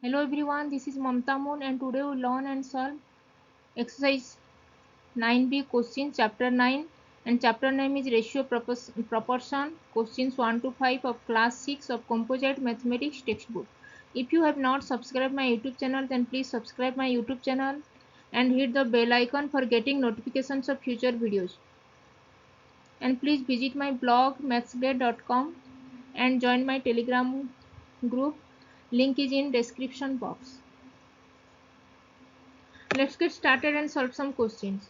Hello everyone, this is Mamta Moon and today we learn and solve exercise 9b questions chapter 9 and chapter name is ratio proportion questions 1 to 5 of class 6 of composite mathematics textbook. If you have not subscribed my YouTube channel then please subscribe my YouTube channel and hit the bell icon for getting notifications of future videos. And please visit my blog mathsgrade.com and join my telegram group. Link is in description box. Let's get started and solve some questions.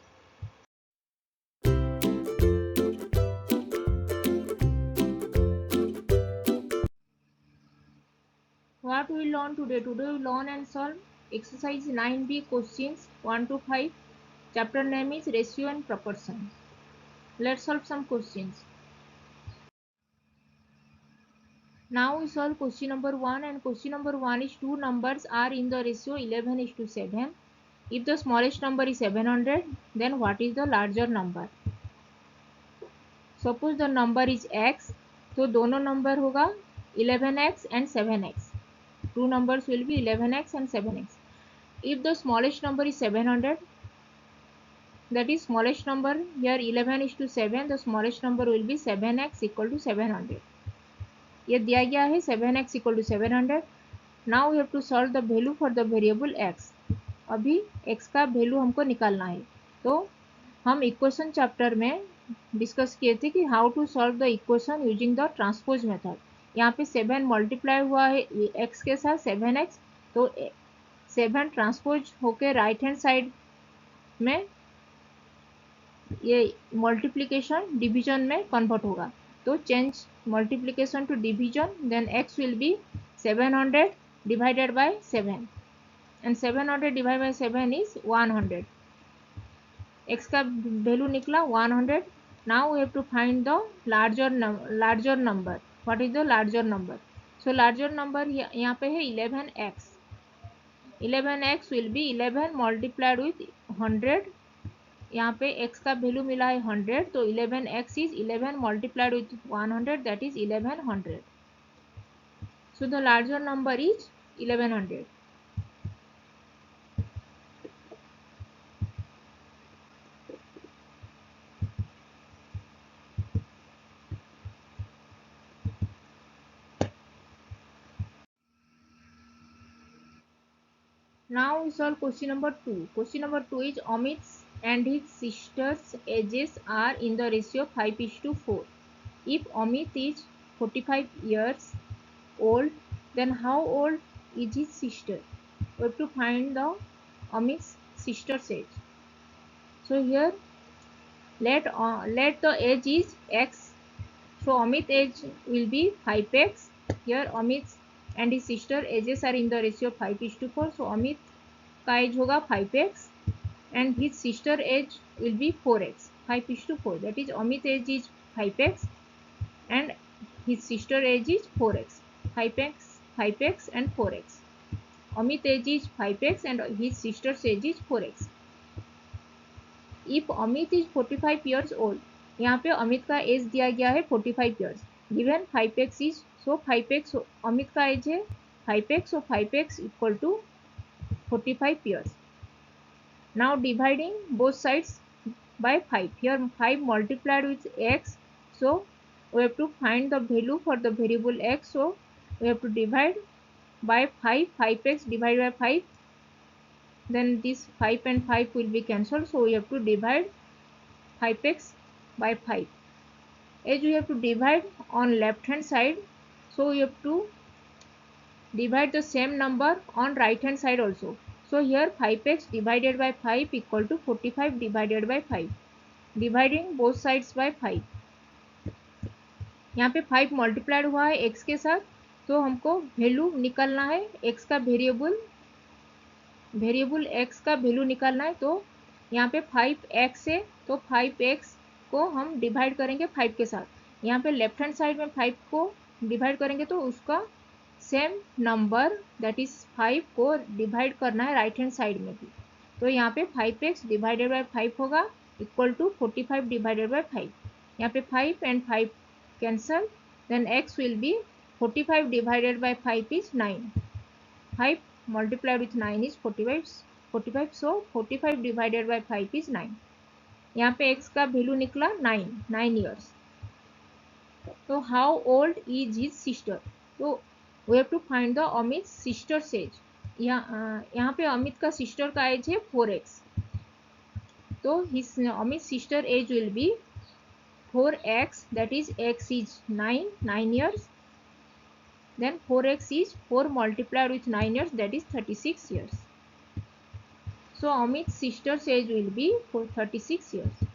What we learn today? Today we learn and solve exercise 9b questions 1 to 5. Chapter name is ratio and proportion. Let's solve some questions. Now we solve question number 1 and question number 1 is two numbers are in the ratio 11:7. If the smallest number is 700 then what is the larger number? Suppose the number is x तो दोनों number होगा 11x and 7x. Two numbers will be 11x and 7x. If the smallest number is 700, that is smallest number here 11:7, the smallest number will be 7x equal to 700. ये दिया गया है 7x equal to 700. Now we have to solve the value for the variable x. अभी x का value हमको निकालना है. तो हम इक्वेशन चैप्टर में डिस्कस किए थे कि how to solve the equation using the transpose method. यहाँ पे 7 मल्टीप्लाई हुआ है x के साथ 7x, तो 7 ट्रांसपोज होके राइट हैंड साइड में ये मल्टीप्लिकेशन डिवीजन में कन्वर्ट होगा. तो change multiplication to division, then x will be 700 divided by 7 and 700 divide by 7 is 100. x का वैल्यू निकला 100. Now we have to find the larger number. What is the larger number? So larger number यहाँ पे है 11x. 11x will be 11 multiplied with 100. यहाँ पे x का value मिला है 100, तो 11x is 11 multiplied with 100, that is 1100. So the larger number is 1100. Now we solve question number 2. Question number 2 is Amit and his sister's ages are in the ratio 5:4. If Amit is 45 years old, then how old is his sister? We have to find the Amit's sister's age. So here let the age is x. So Amit age will be 5x. Here Amit and his sister ages are in the ratio 5:4. So Amit का as होगा 5x and his sister age will be 4x. 5:4, that is Amit age is 5x and his sister age is 4x. 5x and 4x. Amit age is 5x and his sister's age is 4x. If Amit is 45 years old, यहाँ पे अमित का as दिया गया है 45 years. Given 5x is, so 5x Amit का as है 5x, so 5x equal to 45 years. Now dividing both sides by 5. Here 5 multiplied with x, so we have to find the value for the variable x. So we have to divide by 5. 5x divided by 5. Then this 5 and 5 will be cancelled. So we have to divide 5x by 5. As we have to divide on left hand side, so we have to divide the same number on right hand side also. So here 5x divided by 5 equal to 45 divided by 5. Dividing both sides by 5. यहाँ पे 5 multiplied हुआ है x के साथ, तो हमको value निकालना है x का वेरिएबल x का वैल्यू निकालना है. तो यहाँ पे 5x है, तो 5x को हम डिवाइड करेंगे 5 के साथ. यहाँ पे लेफ्ट हैंड साइड में 5 को डिवाइड करेंगे तो उसका सेम नंबर दैट इज 5 को डिवाइड करना है राइट हैंड साइड में भी. तो यहाँ पे 5x डिवाइडेड बाय 5 होगा इक्वल टू 45 डिवाइडेड बाय 5. यहाँ पे 5 and 5 cancel, then x will be 45 divided by 5 is 9. 5 multiplied with 9 is 45. So 45 divided by 5 is 9. यहाँ पे x का वैल्यू निकला 9 years. तो how old is his sister? तो we have to find the Amit's sister's age. यहाँ पे अमित का sister का एज है 4x. तो his Amit's sister age will be 4x, that is x is 9 years. Then 4x is 4 multiplied with 9 years, that is 36 years. So Amit's sister's age will be 36 years.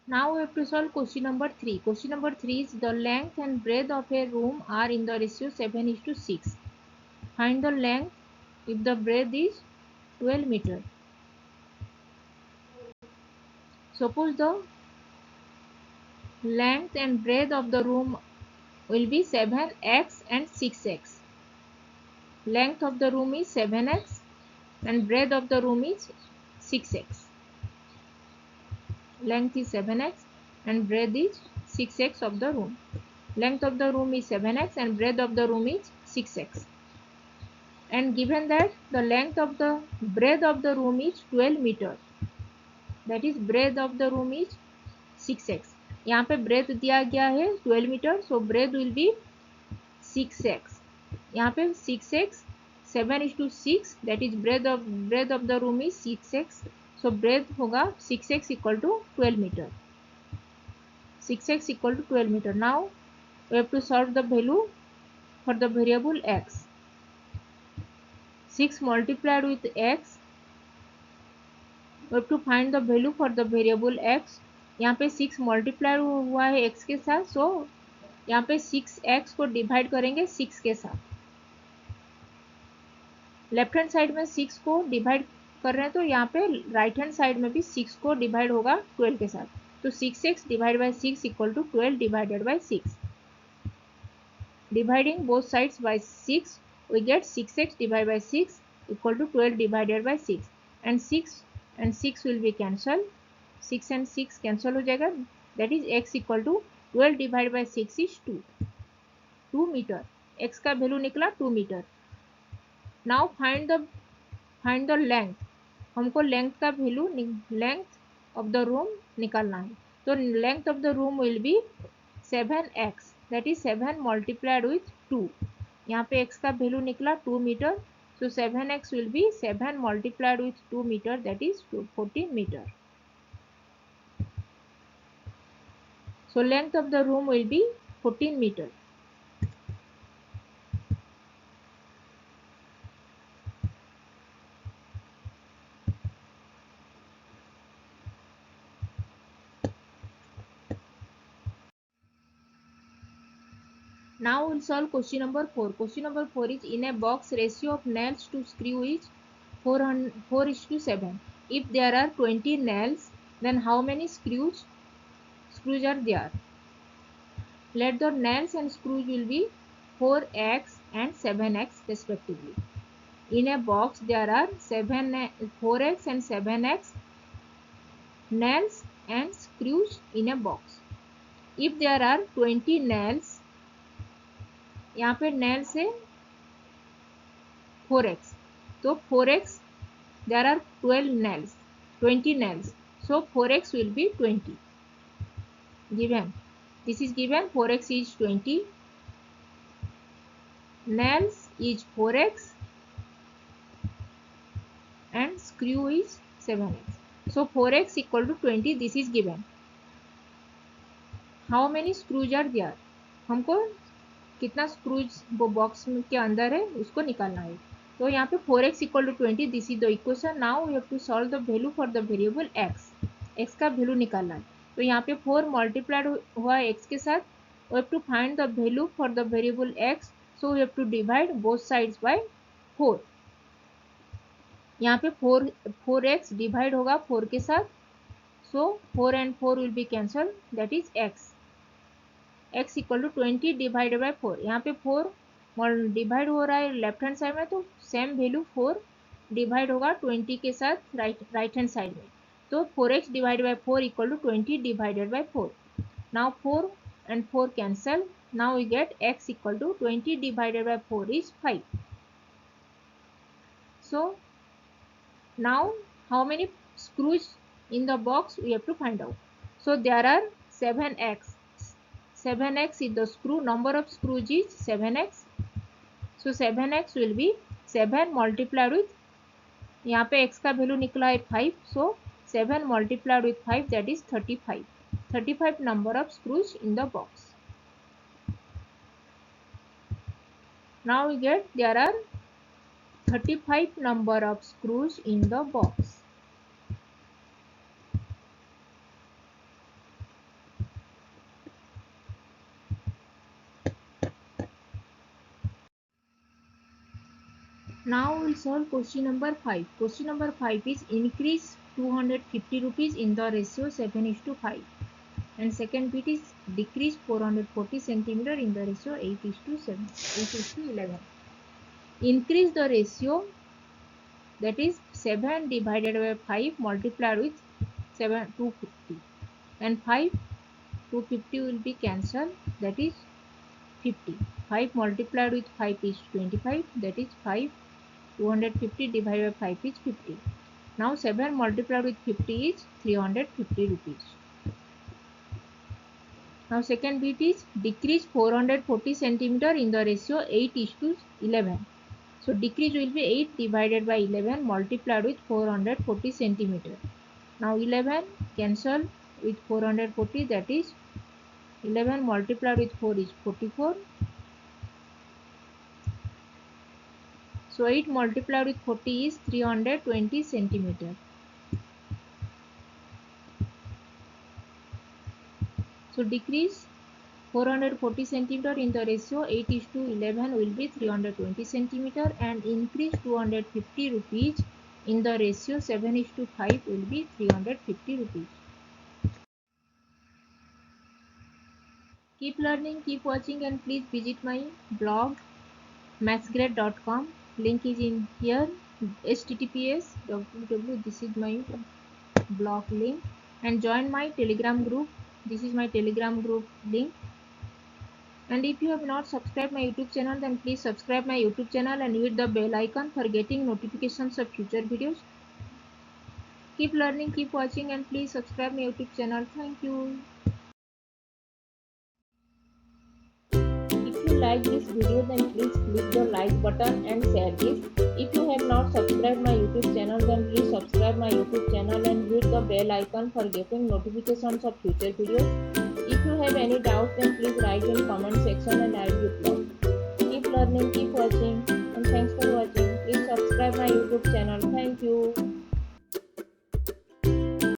Now we have to solve question number 3. Question number 3 is the length and breadth of a room are in the ratio 7:6. Find the length if the breadth is 12 meter. Suppose the length and breadth of the room will be 7x and 6x. Length of the room is 7x and breadth of the room is 6x. Length is 7x and breadth is 6x of the room. Length of the room is 7x and breadth of the room is 6x. And given that the length of the breadth of the room is 12 meter, that is breadth of the room is 6x. यहाँ पे breadth दिया गया है 12 meter, so breadth will be 6x. यहाँ पे 6x 7:6, that is breadth of the room is 6x. So breadth होगा 6x equal to 12 meter. 6x equal to 12 meter. Now we have to solve the value for the variable x. 6 multiplied with x, we have to find the value for the variable x. यहाँ पे 6 multiply हुआ है x के साथ, सो यहाँ पे 6x को divide करेंगे 6 के साथ. लेफ्ट हैंड साइड में 6 को डिवाइड कर रहे हैं, तो यहाँ पे राइट हैंड साइड में भी 6 को डिवाइड होगा 12 के साथ. तो 6x डिवाइड बाई 6 इक्वल टू 12 divided by 6. Dividing both sides by 6, we get 6x divided by 6 equal to 12 divided by 6. And 6 will be cancelled. 6 and 6 cancel हो जाएगा. That is x equal to 12 divided by 6 is 2 meter. x का value निकला 2 meter. Now find the length. हमको length का value length of the room निकालना है. तो length of the room will be 7x, that is 7 multiplied with 2. यहाँ पे x का वैल्यू निकला 2 meter. So 7x will be 7 multiplied with 2 meter, that is 14 meter. So length of the room will be 14 meter. Now we'll solve question number 4. Question number 4 is in a box ratio of nails to screw is 4:7. If there are 20 nails, then how many screws are there? Let the nails and screws will be 4x and 7x respectively. In a box there are 4x and 7x nails and screws in a box. If there are 20 nails, यहाँ पे nails है 4x, तो 4x there are 20 nails, so 4x will be 20. Given, this is given, 4x is 20, nails is 4x and screw is 7x. So 4x equal to 20, this is given. How many screws are there? हमको कितना screws वो box के अंदर है उसको निकालना है. तो यहाँ पे 4x equal to 20, this is the equation. Now we have to solve the value for the variable x. x का वैल्यू निकालना है. तो यहाँ पे 4 मल्टीप्लाइड हुआ है x के साथ. We have to find the value for the variable x, so we have to divide both sides by 4. यहाँ पे 4x डिवाइड होगा 4 के साथ, सो 4 and 4 will be cancel, that is x. x equal to 20 divided by 4. यहाँ पे 4 divide हो रहा है लेफ्ट हैंड साइड में, तो सेम वैल्यू 4 डिवाइड होगा 20 के साथ राइट हैंड साइड में, तो 4x divide by 4 equal to 20 divided by 4. Now 4 and 4 cancel. Now we get x equal to 20 divided by 4 is 5. So now how many screws in the box we have to find out. So there are 7x. 7x is the screw. Number of screws is 7x. So 7x will be 7 multiplied with, यहाँ पे x का value निकला है 5. So 7 multiplied with 5, that is 35. 35 number of screws in the box. Now we get there are 35 number of screws in the box. Now we will solve question number 5. Question number 5 is increase 250 rupees in the ratio 7:5. And second bit is decrease 440 centimeter in the ratio 8:11. Increase the ratio, that is 7 divided by 5 multiplied with 250. And 5, 250 will be cancelled, that is 50. 5 multiplied with 5 is 25, that is 5. 250 divided by 5 is 50. Now 7 multiplied with 50 is 350 rupees. Now second bit is decrease 440 centimeter in the ratio 8:11. So decrease will be 8 divided by 11 multiplied with 440 centimeter. Now 11 cancel with 440, that is 11 multiplied with 4 is 44. So 8 multiplied with 40 is 320 centimeter. So decrease 440 centimeter in the ratio 8:11 will be 320 centimeter, and increase 250 rupees in the ratio 7:5 will be 350 rupees. Keep learning, keep watching, and please visit my blog mathsgrade.com. Link is in here. https www. This is my blog link, and join my Telegram group. This is my Telegram group link. And if you have not subscribed my YouTube channel, then please subscribe my YouTube channel and hit the bell icon for getting notifications of future videos. Keep learning, keep watching, and please subscribe my YouTube channel. Thank you. If you like this video, then please click the like button and share this. If you have not subscribed my YouTube channel, then please subscribe my YouTube channel and hit the bell icon for getting notifications of future videos. If you have any doubt, then please write in comment section and I will reply. Keep learning, keep watching, and thanks for watching. Please subscribe my YouTube channel.